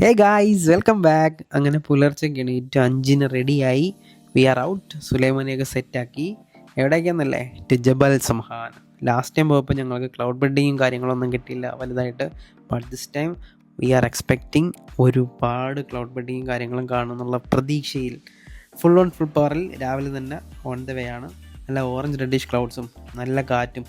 Hey guys welcome back. അങ്ങനെ പുലർച്ചെ എണീറ്റ് 5-ന് റെഡിയായി. V R out. സുലൈമാനെയൊക്കെ സെറ്റാക്കി. എവിടേക്കാന്നല്ലേ? To Jabal Samhan. Last time പോയപ്പോൾ ഞങ്ങൾക്ക് ക്ലൗഡ് ബെഡിങ്ങും കാര്യങ്ങളൊന്നും കിട്ടിയില്ല വലുതായിട്ട്. But this time we are expecting ഒരുപാട് ക്ലൗഡ് ബെഡിങ്ങും കാര്യങ്ങളും കാണുമെന്നുള്ള പ്രതീക്ഷയിൽ ഫുൾ ഓൺ ഫുൾ പവറിൽ രാവിലെ തന്നെ ഓൺ ദ വേ ആണ്. നല്ല ഓറഞ്ച് റെഡിഷ് ക്ലൗഡ്സും നല്ല കാറ്റും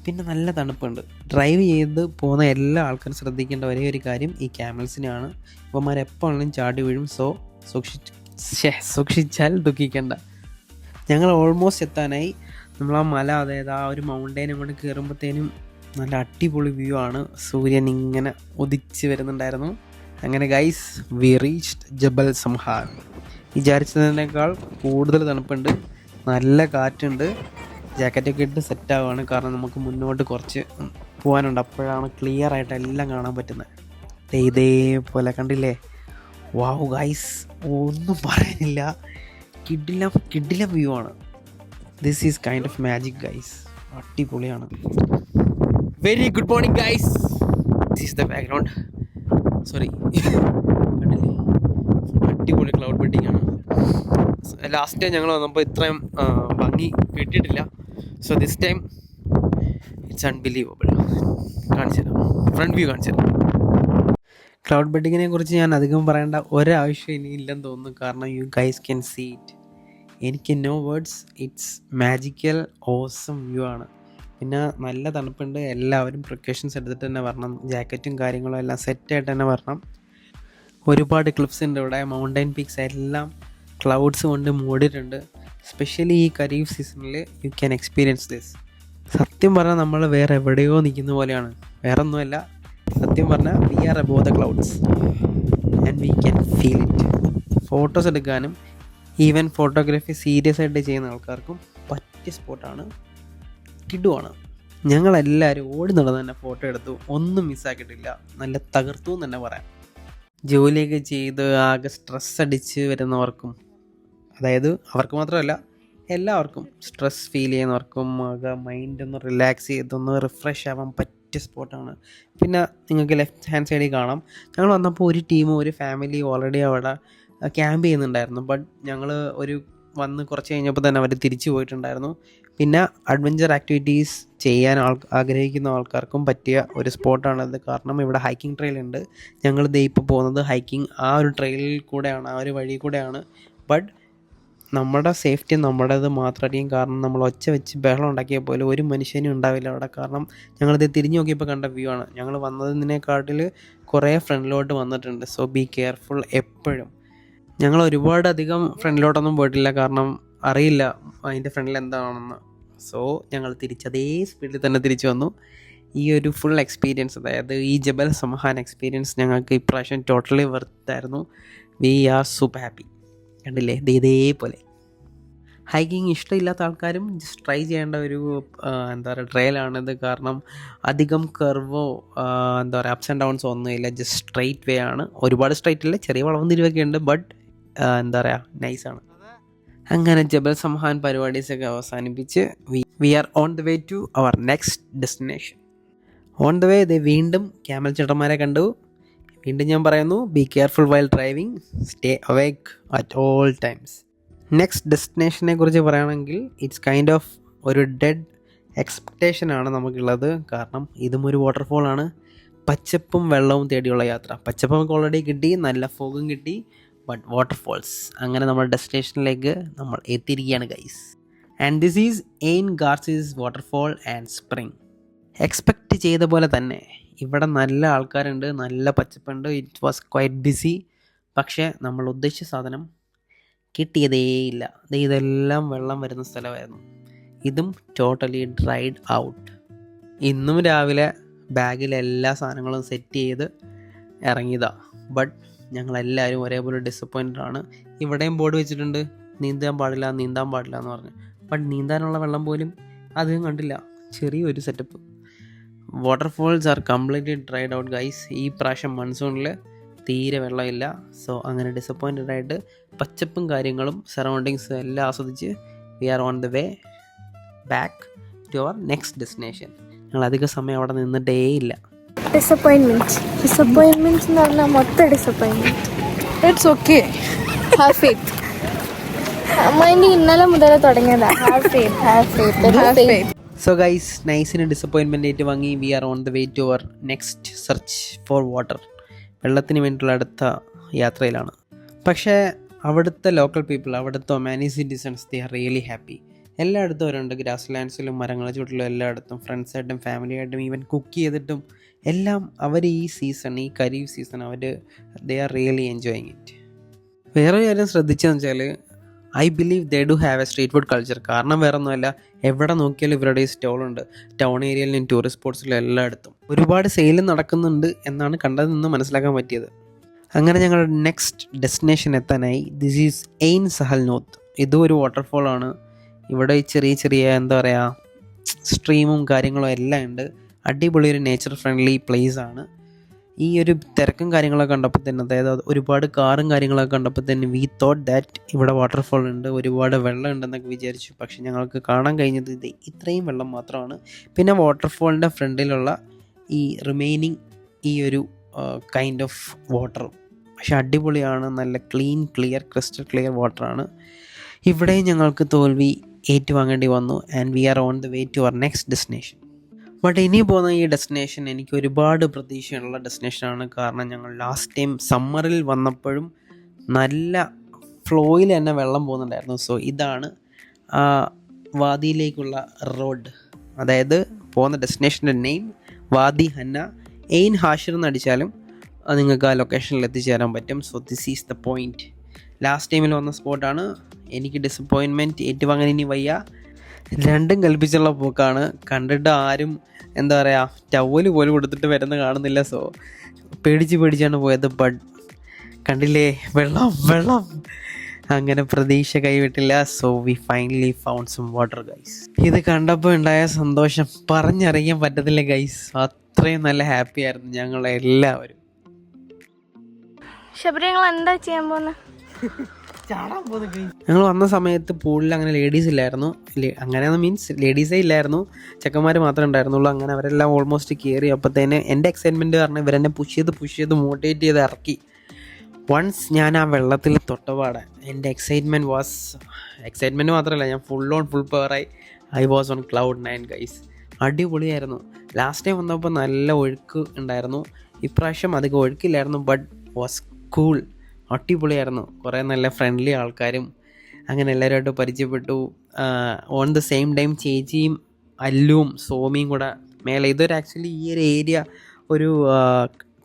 പിന്നെ നല്ല തണുപ്പുണ്ട്. ഡ്രൈവ് ചെയ്ത് പോകുന്ന എല്ലാ ആൾക്കാരും ശ്രദ്ധിക്കേണ്ട ഒരേ ഒരു കാര്യം ഈ ക്യാമൽസിനാണ്. ഇവന്മാരെപ്പോഴും ചാടി വീഴും. സോ സൂക്ഷിച്ചാൽ ദുഃഖിക്കേണ്ട. ഞങ്ങൾ ഓൾമോസ്റ്റ് എത്താനായി. നമ്മൾ ആ മല, അതായത് ആ ഒരു മൗണ്ടൈൻ അങ്ങോട്ട് കയറുമ്പോഴത്തേനും നല്ല അടിപൊളി വ്യൂ ആണ്. സൂര്യൻ ഇങ്ങനെ ഉദിച്ച് വരുന്നുണ്ടായിരുന്നു. അങ്ങനെ ഗൈസ് വി റീച്ച്ഡ് ജബൽ സംഹാൻ. വിചാരിച്ചതിനേക്കാൾ കൂടുതൽ തണുപ്പുണ്ട്, നല്ല കാറ്റുണ്ട്. ജാക്കറ്റൊക്കെ ഇട്ട് സെറ്റ് ആവുകയാണ്, കാരണം നമുക്ക് മുന്നോട്ട് കുറച്ച് പോകാനുണ്ട്. അപ്പോഴാണ് ക്ലിയർ ആയിട്ട് എല്ലാം കാണാൻ പറ്റുന്നത്. ഇതേപോലെ കണ്ടില്ലേ? വാവ് ഗൈസ്, ഒന്നും പറയാനില്ല. കിഡില വ്യൂ ആണ്. This is kind of magic guys. അടിപൊളിയാണ്. Very good morning guys. This is the background. Sorry, കണ്ടില്ലേ? അടിപൊളി ക്ലൗഡ് ബെഡിങ് ആണ്. ലാസ്റ്റ് ടൈം ഞങ്ങൾ വന്നപ്പോൾ ഇത്രയും ഭംഗി കിട്ടിയിട്ടില്ല. So this time it's unbelievable. കാണിച്ചു തരാം, ഫ്രണ്ട് വ്യൂ കാണിച്ചു തരാം. ക്ലൗഡ് ബെഡിങ്ങിനെ കുറിച്ച് ഞാൻ അധികം പറയേണ്ട ഒരാവശ്യം ഇനി ഇല്ലെന്ന് തോന്നുന്നു, കാരണം you guys can see it. എനിക്ക് no words. It's magical awesome view ആണ്. പിന്നെ നല്ല തണുപ്പുണ്ട്. എല്ലാവരും പ്രിക്കോഷൻസ് എടുത്തിട്ട് തന്നെ വരണം. ജാക്കറ്റും കാര്യങ്ങളും എല്ലാം സെറ്റായിട്ട് തന്നെ വരണം. ഒരുപാട് ക്ലിപ്സ് ഉണ്ട് ഇവിടെ. മൗണ്ടൈൻ പീക്സ് എല്ലാം ക്ലൗഡ്സ് കൊണ്ട് മൂടിയിട്ടുണ്ട്. എസ്പെഷ്യലി ഈ ഖരീഫ് സീസണിൽ യു ക്യാൻ എക്സ്പീരിയൻസ് ദിസ്. സത്യം പറഞ്ഞാൽ നമ്മൾ വേറെ എവിടെയോ നിൽക്കുന്ന പോലെയാണ്. വേറെ ഒന്നുമല്ല, സത്യം പറഞ്ഞാൽ we are above the clouds and we can feel it. Photos എടുക്കാനും ഈവൻ ഫോട്ടോഗ്രാഫി സീരിയസ് ആയിട്ട് ചെയ്യുന്ന ആൾക്കാർക്കും പറ്റിയ സ്പോട്ടാണ്. കിടുവാണ്. ഞങ്ങളെല്ലാവരും ഓടി നടന്ന് തന്നെ ഫോട്ടോ എടുത്തു. ഒന്നും മിസ്സാക്കിയിട്ടില്ല. നല്ല തകർത്തു എന്ന് തന്നെ പറയാം. ജോലിയൊക്കെ ചെയ്ത് ആകെ സ്ട്രെസ് അടിച്ച് വരുന്നവർക്കും, അതായത് അവർക്ക് മാത്രമല്ല എല്ലാവർക്കും സ്ട്രെസ് ഫീൽ ചെയ്യുന്നവർക്കും ആകെ മൈൻഡ് ഒന്ന് റിലാക്സ് ചെയ്തൊന്ന് റിഫ്രഷ് ആവാൻ പറ്റിയ സ്പോട്ടാണ്. പിന്നെ നിങ്ങൾക്ക് ലെഫ്റ്റ് ഹാൻഡ് സൈഡിൽ കാണാം, ഞങ്ങൾ വന്നപ്പോൾ ഒരു ടീമും ഒരു ഫാമിലി ഓൾറെഡി അവിടെ ക്യാമ്പ് ചെയ്യുന്നുണ്ടായിരുന്നു. ബട്ട് ഞങ്ങൾ വന്ന് കുറച്ച് കഴിഞ്ഞപ്പോൾ തന്നെ അവർ തിരിച്ചു പോയിട്ടുണ്ടായിരുന്നു. പിന്നെ അഡ്വഞ്ചർ ആക്ടിവിറ്റീസ് ചെയ്യാൻ ആഗ്രഹിക്കുന്ന ആൾക്കാർക്കും പറ്റിയ ഒരു സ്പോട്ടാണത്. കാരണം ഇവിടെ ഹൈക്കിംഗ് ട്രെയിൽ ഉണ്ട്. ഞങ്ങൾ ഇപ്പോൾ പോകുന്നത് ഹൈക്കിംഗ് ആ ഒരു ട്രെയിലിൽ കൂടെയാണ്, ആ ഒരു വഴി കൂടെയാണ്. ബട്ട് നമ്മുടെ സേഫ്റ്റി നമ്മുടേത് മാത്രമായിരിക്കും. കാരണം നമ്മൾ ഒച്ച വെച്ച് ബഹളം ഉണ്ടാക്കിയാൽ പോലും ഒരു മനുഷ്യനും ഉണ്ടാവില്ല അവിടെ. കാരണം ഞങ്ങളിത് തിരിഞ്ഞു നോക്കിയപ്പോൾ കണ്ട വ്യൂ ആണ്. ഞങ്ങൾ വന്നതിനേക്കാട്ടിൽ കുറേ ഫ്രണ്ടിലോട്ട് വന്നിട്ടുണ്ട്. സോ ബി കെയർഫുൾ എപ്പോഴും. ഞങ്ങൾ ഒരുപാട് അധികം ഫ്രണ്ടിലോട്ടൊന്നും പോയിട്ടില്ല, കാരണം അറിയില്ല അതിൻ്റെ ഫ്രണ്ടിൽ എന്താണെന്ന്. സോ ഞങ്ങൾ അതേ സ്പീഡിൽ തന്നെ തിരിച്ചു വന്നു. ഈ ഒരു ഫുൾ എക്സ്പീരിയൻസ്, അതായത് ഈ ജബൽ സംഹാൻ എക്സ്പീരിയൻസ് ഞങ്ങൾക്ക് ഇപ്രാവശ്യം ടോട്ടലി വെർത്തായിരുന്നു. We are super happy. കണ്ടില്ലേ? ഇതേപോലെ ഹൈക്കിങ് ഇഷ്ടമില്ലാത്ത ആൾക്കാരും ജസ്റ്റ് ട്രൈ ചെയ്യേണ്ട ഒരു ട്രയലാണിത്. കാരണം അധികം കർവോ അപ്സ് ആൻഡ് ഡൗൺസോ ഒന്നുമില്ല. ജസ്റ്റ് സ്ട്രെയിറ്റ് വേ ആണ്. ഒരുപാട് സ്ട്രെയിറ്റ് ഇല്ല, ചെറിയ വളവും തിരിവൊക്കെ ഉണ്ട്. ബട്ട് നൈസാണ്. അങ്ങനെ ജബൽ സംഹാൻ പരിപാടീസൊക്കെ അവസാനിപ്പിച്ച് we are on the way to our next destination. On the way വീണ്ടും ക്യാമൽ ചേട്ടന്മാരെ കണ്ടു. വീണ്ടും ഞാൻ പറയുന്നു, be careful while driving, stay awake at all times. Next ഡെസ്റ്റിനേഷനെ കുറിച്ച് പറയുകയാണെങ്കിൽ ഇറ്റ്സ് കൈൻഡ് ഓഫ് ഒരു ഡെഡ് എക്സ്പെക്റ്റേഷനാണ് നമുക്കുള്ളത്. കാരണം ഇതും ഒരു വാട്ടർഫോളാണ്. പച്ചപ്പും വെള്ളവും തേടിയുള്ള യാത്ര. പച്ചപ്പ് നമുക്ക് ഓൾറെഡി കിട്ടി, നല്ല ഫോഗും കിട്ടി. ബട്ട് വാട്ടർഫോൾസ്, അങ്ങനെ നമ്മുടെ ഡെസ്റ്റിനേഷനിലേക്ക് നമ്മൾ എത്തിയിരിക്കുകയാണ് guys. And this is Ain Garziz waterfall and spring. Expect ചെയ്ത പോലെ തന്നെ ഇവിടെ നല്ല ആൾക്കാരുണ്ട്, നല്ല പച്ചപ്പുണ്ട്. It was quite busy. പക്ഷേ നമ്മൾ ഉദ്ദേശിച്ച സാധനം കിട്ടിയതേയില്ല. ഇതെല്ലാം വെള്ളം വരുന്ന സ്ഥലമായിരുന്നു. ഇതും ടോട്ടലി ഡ്രൈഡ് ഔട്ട്. ഇന്നും രാവിലെ ബാഗിൽ എല്ലാ സാധനങ്ങളും സെറ്റ് ചെയ്ത് ഇറങ്ങിയതാണ്. ബട്ട് ഞങ്ങളെല്ലാവരും ഒരേപോലെ ഡിസപ്പോയിൻറ്റഡ് ആണ്. ഇവിടെയും ബോർഡ് വെച്ചിട്ടുണ്ട്, നീന്താൻ പാടില്ല എന്ന് പറഞ്ഞ്. ബട്ട് നീന്താനുള്ള വെള്ളം പോലും അധികം കണ്ടില്ല. ചെറിയൊരു setup. Waterfalls are completely dried out guys. ഈ പ്രാവശ്യം മൺസൂണിൽ തീരെ വെള്ളമില്ല. സോ അങ്ങനെ ഡിസപ്പോയിൻറ്റഡ് ആയിട്ട് പച്ചപ്പും കാര്യങ്ങളും സറൗണ്ടിങ്സ് എല്ലാം ആസ്വദിച്ച് we are on the way back to our next destination. ഞങ്ങൾ അധിക സമയം അവിടെ നിന്നിട്ടേ ഇല്ല. ഡിസപ്പോയിൻമെന്റ് എന്ന് പറഞ്ഞാൽ മൊത്തം disappointment. It's okay. Have faith. Mind ഇന്നലെ മുതൽ തുടങ്ങിയതാ. Have faith. സോ ഗൈസ്, നൈസിന് ഡിസപ്പോയിൻമെൻ്റ് ആയിട്ട് വാങ്ങി. We are on the way to our next search for water. വെള്ളത്തിന് വേണ്ടിയിട്ടുള്ള അടുത്ത യാത്രയിലാണ്. പക്ഷേ അവിടുത്തെ ലോക്കൽ പീപ്പിൾ, അവിടുത്തെ Omani citizens, they are really happy. എല്ലായിടത്തും അവരുണ്ട്. ഗ്രാസ് ലാൻഡ്സിലും മരങ്ങളെ ചുറ്റിലും എല്ലായിടത്തും ഫ്രണ്ട്സായിട്ടും ഫാമിലിയായിട്ടും ഈവൻ കുക്ക് ചെയ്തിട്ടും എല്ലാം അവർ ഈ സീസൺ, ഈ ഖരീഫ് സീസൺ അവർ they are really enjoying it. വേറൊരു കാര്യം ശ്രദ്ധിച്ചതെന്ന് വെച്ചാൽ I believe they do have a street food culture. കാരണം വേറെ ഒന്നുമല്ല, എവിടെ നോക്കിയാലും ഇവരുടെ ഈ സ്റ്റോളുണ്ട്. ടൗൺ ഏരിയയിലും ടൂറിസ്റ്റ് സ്പോട്ട്സിലും എല്ലായിടത്തും ഒരുപാട് സെയിലും നടക്കുന്നുണ്ട് എന്നാണ് കണ്ടതിൽ നിന്ന് മനസ്സിലാക്കാൻ പറ്റിയത്. അങ്ങനെ ഞങ്ങൾ നെക്സ്റ്റ് ഡെസ്റ്റിനേഷൻ എത്താനായി. This is Ain Sahalnoot. ഇതും ഒരു വാട്ടർഫോളാണ്. ഇവിടെ ചെറിയ ചെറിയ എന്താ പറയുക, സ്ട്രീമും കാര്യങ്ങളും എല്ലാം ഉണ്ട്. അടിപൊളി ഒരു നേച്ചർ ഫ്രണ്ട്ലി പ്ലേസ് ആണ്. ഈ ഒരു തിരക്കും കാര്യങ്ങളൊക്കെ കണ്ടപ്പോൾ തന്നെ, അതായത് ഒരുപാട് കാറും കാര്യങ്ങളൊക്കെ കണ്ടപ്പോൾ തന്നെ വി തോട്ട് ദാറ്റ് ഇവിടെ വാട്ടർഫോൾ ഉണ്ട്, ഒരുപാട് വെള്ളം ഉണ്ടെന്നൊക്കെ വിചാരിച്ചു. പക്ഷെ ഞങ്ങൾക്ക് കാണാൻ കഴിഞ്ഞത് ഇത് ഇത്രയും വെള്ളം മാത്രമാണ്. പിന്നെ വാട്ടർഫോളിൻ്റെ ഫ്രണ്ടിലുള്ള ഈ റിമൈനിങ് ഈ ഒരു കൈൻഡ് ഓഫ് വാട്ടറും. പക്ഷെ അടിപൊളിയാണ്. നല്ല ക്ലിയർ ക്രിസ്റ്റൽ ക്ലിയർ വാട്ടറാണ്. ഇവിടെയും ഞങ്ങൾക്ക് തോൽവി ഏറ്റുവാങ്ങേണ്ടി വന്നു. And we are on the way to our next destination. But ഇനി പോകുന്ന ഈ ഡെസ്റ്റിനേഷൻ എനിക്ക് ഒരുപാട് പ്രതീക്ഷയുള്ള ഡെസ്റ്റിനേഷനാണ്. കാരണം ഞങ്ങൾ ലാസ്റ്റ് ടൈം സമ്മറിൽ വന്നപ്പോഴും നല്ല ഫ്ലോയിൽ തന്നെ വെള്ളം പോകുന്നുണ്ടായിരുന്നു. സോ ഇതാണ് വാദിയിലേക്കുള്ള റോഡ്. അതായത് പോകുന്ന ഡെസ്റ്റിനേഷൻ്റെ നെയിം വാദി ഹന്ന. എയിൻ ഹാഷിർ എന്ന് അടിച്ചാലും നിങ്ങൾക്ക് ആ ലൊക്കേഷനിൽ എത്തിച്ചേരാൻ പറ്റും. So this is the point. Last ടൈമിൽ വന്ന സ്പോട്ടാണ്. എനിക്ക് ഡിസപ്പോയിൻമെൻറ്റ് ഏറ്റുവാങ്ങാൻ ഇനി വയ്യ. രണ്ടും കൽപ്പിച്ചുള്ള പോക്കാണ്. കണ്ടിട്ട് ആരും എന്താ പറയുക, ടവല് പോലും കൊടുത്തിട്ട് വരുന്ന കാണുന്നില്ല. സോ പേടിച്ചാണ് പോയത്. ബട്ട് കണ്ടില്ലേ, വെള്ളം. അങ്ങനെ പ്രതീക്ഷ കൈവിട്ടില്ല. So we finally found some water guys. ഇത് കണ്ടപ്പോൾ ഉണ്ടായ സന്തോഷം പറഞ്ഞറിയാൻ പറ്റത്തില്ല ഗൈസ്. അത്രയും നല്ല ഹാപ്പി ആയിരുന്നു ഞങ്ങളെല്ലാവരും. ശബരിങ്ങൾ എന്താ ചെയ്യാൻ പോകുന്നത്? ഞങ്ങൾ വന്ന സമയത്ത് പൂളിൽ അങ്ങനെ ലേഡീസ് ഇല്ലായിരുന്നു. അങ്ങനെയെന്ന് മീൻസ് ലേഡീസേ ഇല്ലായിരുന്നു, ചെക്കന്മാർ മാത്രമേ ഉണ്ടായിരുന്നുള്ളൂ. അങ്ങനെ അവരെല്ലാം ഓൾമോസ്റ്റ് കയറി. അപ്പോഴത്തേന് എൻ്റെ എക്സൈറ്റ്മെൻറ്റ് കാരണം ഇവരെന്നെ പുഷ് ചെയ്ത് മോട്ടിവേറ്റ് ചെയ്ത് ഇറക്കി. വൺസ് ഞാൻ ആ വെള്ളത്തിൽ തൊട്ടപാടെ എൻ്റെ എക്സൈറ്റ്മെൻറ്റ് മാത്രമല്ല, ഞാൻ ഫുൾ പവറായി. I was on cloud 9 guys. അടിപൊളിയായിരുന്നു. ലാസ്റ്റ് ടൈം വന്നപ്പോൾ നല്ല ഒഴുക്ക് ഉണ്ടായിരുന്നു. ഇപ്രാവശ്യം അധികം ഒഴുക്കില്ലായിരുന്നു. But was cool. അടിപൊളിയായിരുന്നു. കുറേ നല്ല ഫ്രണ്ട്ലി ആൾക്കാരും അങ്ങനെ എല്ലാവരുമായിട്ട് പരിചയപ്പെട്ടു. ഓൺ ദ സെയിം ടൈം ചേച്ചിയും അല്ലുവും സോമിയും കൂടെ മേലെ. ഇതൊരു ആക്ച്വലി ഈ ഒരു ഏരിയ ഒരു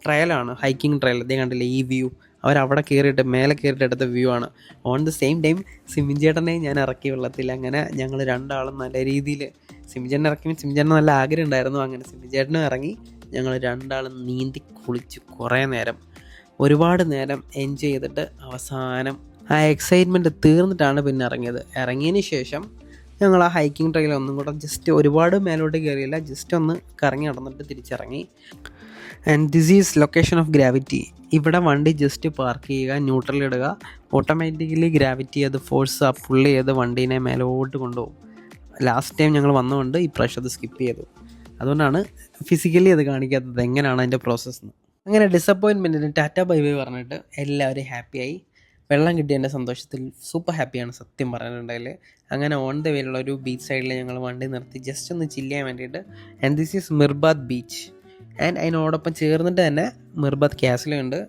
ട്രയലാണ്, ഹൈക്കിംഗ് ട്രയൽ. അതേ കണ്ടില്ലേ ഈ വ്യൂ. അവരവിടെ മേലെ കയറിയിട്ട് എടുത്ത വ്യൂ ആണ്. ഓൺ ദ സെയിം ടൈം സിമിഞ്ചേട്ടനെ ഞാൻ ഇറക്കി വെള്ളത്തിൽ. അങ്ങനെ ഞങ്ങൾ രണ്ടാളും നല്ല രീതിയിൽ സിമിഞ്ചേട്ടനെ ഇറക്കി. സിമിഞ്ചേട്ടന് നല്ല ആഗ്രഹം ഉണ്ടായിരുന്നു. അങ്ങനെ സിമിഞ്ചേട്ടനും ഇറങ്ങി. ഞങ്ങൾ രണ്ടാളും നീന്തി കുളിച്ച് കുറേ നേരം, ഒരുപാട് നേരം എൻജോയ് ചെയ്തിട്ട് അവസാനം ആ എക്സൈറ്റ്മെൻറ്റ് തീർന്നിട്ടാണ് പിന്നെ ഇറങ്ങിയത്. ഇറങ്ങിയതിന് ശേഷം ഞങ്ങൾ ആ ഹൈക്കിംഗ് ട്രെയിൽ ഒന്നും കൂടെ ജസ്റ്റ് ഒരുപാട് മേലോട്ട് കയറിയില്ല, ജസ്റ്റ് ഒന്ന് കറങ്ങി നടന്നിട്ട് തിരിച്ചിറങ്ങി. And this is location of gravity. ഇവിടെ വണ്ടി ജസ്റ്റ് പാർക്ക് ചെയ്യുക, ന്യൂട്രൽ ഇടുക, ഓട്ടോമാറ്റിക്കലി ഗ്രാവിറ്റി അത് ഫോഴ്സ് പുള്ളി ചെയ്ത് വണ്ടീനെ മേലോട്ട് കൊണ്ടുപോകും. ലാസ്റ്റ് ടൈം ഞങ്ങൾ വന്നുകൊണ്ട് ഈ പ്രാവശ്യം അത് സ്കിപ്പ് ചെയ്തു. അതുകൊണ്ടാണ് ഫിസിക്കലി അത് കാണിക്കാത്തത് എങ്ങനെയാണ് അതിൻ്റെ പ്രോസസ്സ് എന്ന്. അങ്ങനെ ഡിസപ്പോയിൻമെൻറ്റിന് ടാറ്റ ബൈ ബൈ പറഞ്ഞിട്ട് എല്ലാവരും ഹാപ്പിയായി. വെള്ളം കിട്ടിയതിൻ്റെ സന്തോഷത്തിൽ സൂപ്പർ ഹാപ്പിയാണ് സത്യം പറഞ്ഞിട്ടുണ്ടെങ്കിൽ. അങ്ങനെ ഓൺ ദ വേയിലുള്ള ഒരു ബീച്ച് സൈഡിൽ ഞങ്ങൾ വണ്ടി നിർത്തി ജസ്റ്റ് ഒന്ന് ചില്ല് ചെയ്യാൻ വേണ്ടിയിട്ട്. And this is Mirbat beach. And അതിനോടൊപ്പം ചേർന്നിട്ട് തന്നെ മിർബാദ് കാസിലും ഉണ്ട്.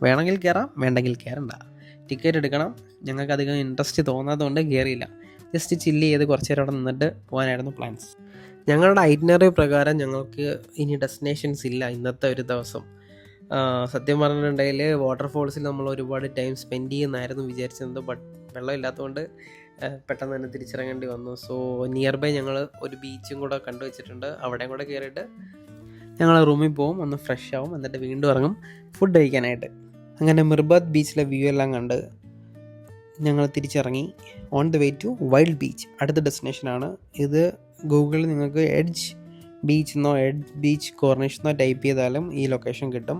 വേണമെങ്കിൽ കയറാം, വേണ്ടെങ്കിൽ കയറണ്ട. ടിക്കറ്റ് എടുക്കണം. ഞങ്ങൾക്ക് അധികം ഇൻട്രസ്റ്റ് തോന്നാത്തതുകൊണ്ട് കയറിയില്ല. ജസ്റ്റ് ചില്ല് ചെയ്ത് കുറച്ച് നേരം അവിടെ നിന്നിട്ട് പോകാനായിരുന്നു പ്ലാൻസ്. ഞങ്ങളുടെ ഐറ്റിനറി പ്രകാരം ഞങ്ങൾക്ക് ഇനി ഡെസ്റ്റിനേഷൻസ് ഇല്ല ഇന്നത്തെ ഒരു ദിവസം. സത്യം പറഞ്ഞിട്ടുണ്ടെങ്കിൽ വാട്ടർഫോൾസിൽ നമ്മൾ ഒരുപാട് ടൈം സ്പെൻഡ് ചെയ്യുന്നതായിരുന്നു വിചാരിച്ചിരുന്നത്. ബട്ട് വെള്ളമില്ലാത്തതുകൊണ്ട് പെട്ടെന്ന് തന്നെ തിരിച്ചിറങ്ങേണ്ടി വന്നു. സോ നിയർ ബൈ ഞങ്ങൾ ഒരു ബീച്ചും കൂടെ കണ്ടു വെച്ചിട്ടുണ്ട്. അവിടെയും കൂടെ കയറിയിട്ട് ഞങ്ങൾ റൂമിൽ പോകും, ഒന്ന് ഫ്രഷ് ആവും, എന്നിട്ട് വീണ്ടും ഇറങ്ങും ഫുഡ് കഴിക്കാനായിട്ട്. അങ്ങനെ മിർബാദ് ബീച്ചിലെ വ്യൂ എല്ലാം കണ്ട് ഞങ്ങൾ തിരിച്ചിറങ്ങി. On the way to wild beach. അടുത്ത ഡെസ്റ്റിനേഷനാണ് ഇത്. ഗൂഗിളിൽ നിങ്ങൾക്ക് എഡ്ജ് ബീച്ച് എന്നോ എഡ്ജ് ബീച്ച് കോർണിഷ് എന്നോ ടൈപ്പ് ചെയ്താലും ഈ ലൊക്കേഷൻ കിട്ടും.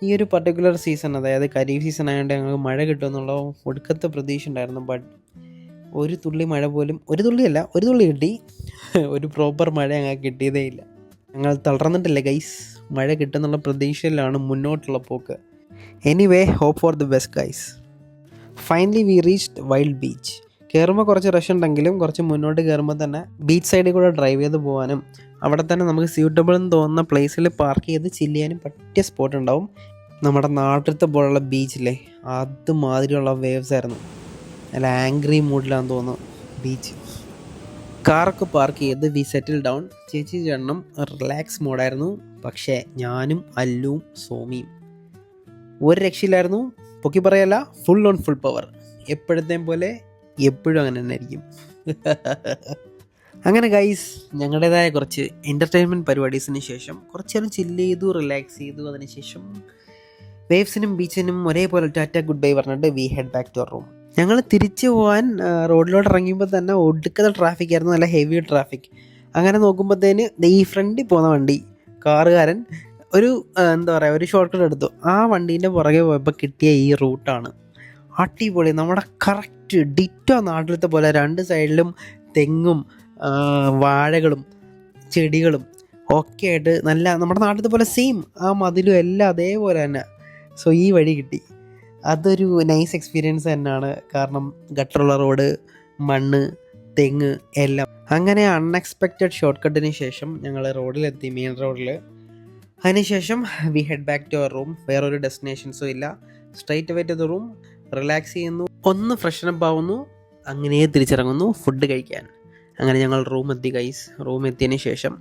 ഈ ഒരു പർട്ടിക്കുലർ സീസൺ, അതായത് ഖരീഫ് സീസൺ ആയതുകൊണ്ട് ഞങ്ങൾക്ക് മഴ കിട്ടുമെന്നുള്ള ഒടുക്കത്തെ പ്രതീക്ഷ ഉണ്ടായിരുന്നു. ബട്ട് ഒരു തുള്ളി മഴ പോലും, ഒരു തുള്ളി കിട്ടി. ഒരു പ്രോപ്പർ മഴ ഞങ്ങൾക്ക് കിട്ടിയതേ ഇല്ല. ഞങ്ങൾ തളർന്നിട്ടില്ല ഗൈസ്. മഴ കിട്ടുന്നുള്ള പ്രതീക്ഷയിലാണ് മുന്നോട്ടുള്ള പോക്ക്. Anyway, hope for the best guys. Finally we reached wild beach. കയറുമ്പോൾ കുറച്ച് റഷ് ഉണ്ടെങ്കിലും കുറച്ച് മുന്നോട്ട് കയറുമ്പോൾ തന്നെ ബീച്ച് സൈഡിൽ കൂടെ ഡ്രൈവ് ചെയ്ത് പോകാനും അവിടെ തന്നെ നമുക്ക് സ്യൂട്ടബിൾ എന്ന് തോന്നുന്ന പ്ലേസിൽ പാർക്ക് ചെയ്ത് ചില്ല് ചെയ്യാനും പറ്റിയ സ്പോട്ട് ഉണ്ടാവും. നമ്മുടെ നാട്ടിലത്തെ പോലുള്ള ബീച്ചിലെ അതുമാതിരിയുള്ള വേവ്സ് ആയിരുന്നു. നല്ല ആംഗ്രി മൂഡിലാണെന്ന് തോന്നുന്നു ബീച്ച്. കാറൊക്കെ പാർക്ക് ചെയ്ത് വി സെറ്റിൽ ഡൗൺ. ചേച്ചി ചേട്ടനും റിലാക്സ് മോഡായിരുന്നു. പക്ഷേ ഞാനും അല്ലുവും സോമിയും ഒരു രക്ഷയിലായിരുന്നു. പൊക്കി പറയല്ല, ഫുൾ ഓൺ ഫുൾ പവർ. എപ്പോഴത്തേം പോലെ എപ്പോഴും അങ്ങനെ തന്നെ ആയിരിക്കും. അങ്ങനെ ഗൈസ്, ഞങ്ങളുടേതായ കുറച്ച് എൻ്റർടൈൻമെൻറ്റ് പരിപാടീസിന് ശേഷം കുറച്ച് നേരം ചില്ല് ചെയ്തു, റിലാക്സ് ചെയ്തു. അതിനുശേഷം വേവ്സിനും ബീച്ചിനും ഒരേപോലെ ടാറ്റ ഗുഡ് ബൈ പറഞ്ഞിട്ട് we head back to our room. ഞങ്ങൾ തിരിച്ചു പോകാൻ റോഡിലോട്ട് ഇറങ്ങിയപ്പോൾ തന്നെ ഒടുക്കത്തെ ട്രാഫിക് ആയിരുന്നു, നല്ല ഹെവി ട്രാഫിക്. അങ്ങനെ നോക്കുമ്പോഴത്തേന് ഈ ഫ്രണ്ടിൽ പോകുന്ന വണ്ടി കാറുകാരൻ ഒരു ഒരു ഷോർട്ട് കട്ട് എടുത്തു. ആ വണ്ടീൻ്റെ പുറകെ പോയപ്പോൾ കിട്ടിയ ഈ റൂട്ടാണ് അടിപൊളി. നമ്മുടെ കറക്റ്റ് ഡിറ്റോ നാട്ടിലത്തെ പോലെ 2 സൈഡിലും തെങ്ങും വാഴകളും ചെടികളും ഒക്കെ ആയിട്ട് നല്ല നമ്മുടെ നാട്ടിലത്തെ പോലെ സെയിം ആ മതിലും എല്ലാം അതേപോലെ തന്നെ. സോ ഈ വഴി കിട്ടി. അതൊരു നൈസ് എക്സ്പീരിയൻസ് തന്നെയാണ്. കാരണം ഗട്ടറുള്ള റോഡ്, മണ്ണ്, തെങ്ങ് എല്ലാം. അങ്ങനെ അൺഎക്സ്പെക്റ്റഡ് ഷോർട്ട് കട്ടിന് ശേഷം ഞങ്ങൾ റോഡിലെത്തി, മെയിൻ റോഡിൽ. അതിനുശേഷം we head back to our room. വേറൊരു ഡെസ്റ്റിനേഷൻസും ഇല്ല. Straight away to the room, relax ചെയ്യുന്നു, ഒന്ന് ഫ്രഷനപ്പ് ആവുന്നു, അങ്ങനെ തിരിച്ചിറങ്ങുന്നു ഫുഡ് കഴിക്കാൻ. അങ്ങനെ ഞങ്ങൾ റൂം എത്തി ഗൈസ്. റൂം എത്തിയതിന് ശേഷം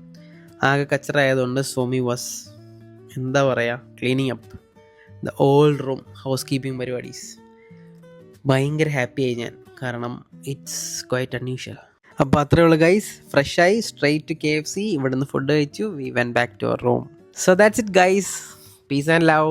ആകെ കച്ചറ ആയതുകൊണ്ട് Somi was cleaning up the old room, housekeeping പരിപാടീസ്. ഭയങ്കര ഹാപ്പിയായി ഞാൻ, കാരണം ഇറ്റ്സ് ക്വൈറ്റ് അൺയൂഷ്വൽ. അപ്പോൾ അത്രയേ ഉള്ളൂ ഗൈസ്. ഫ്രഷായി സ്ട്രൈറ്റ് ടു KFC, ഇവിടുന്ന് ഫുഡ് കഴിച്ചു. We went back to our room. So that's it guys. Peace and love.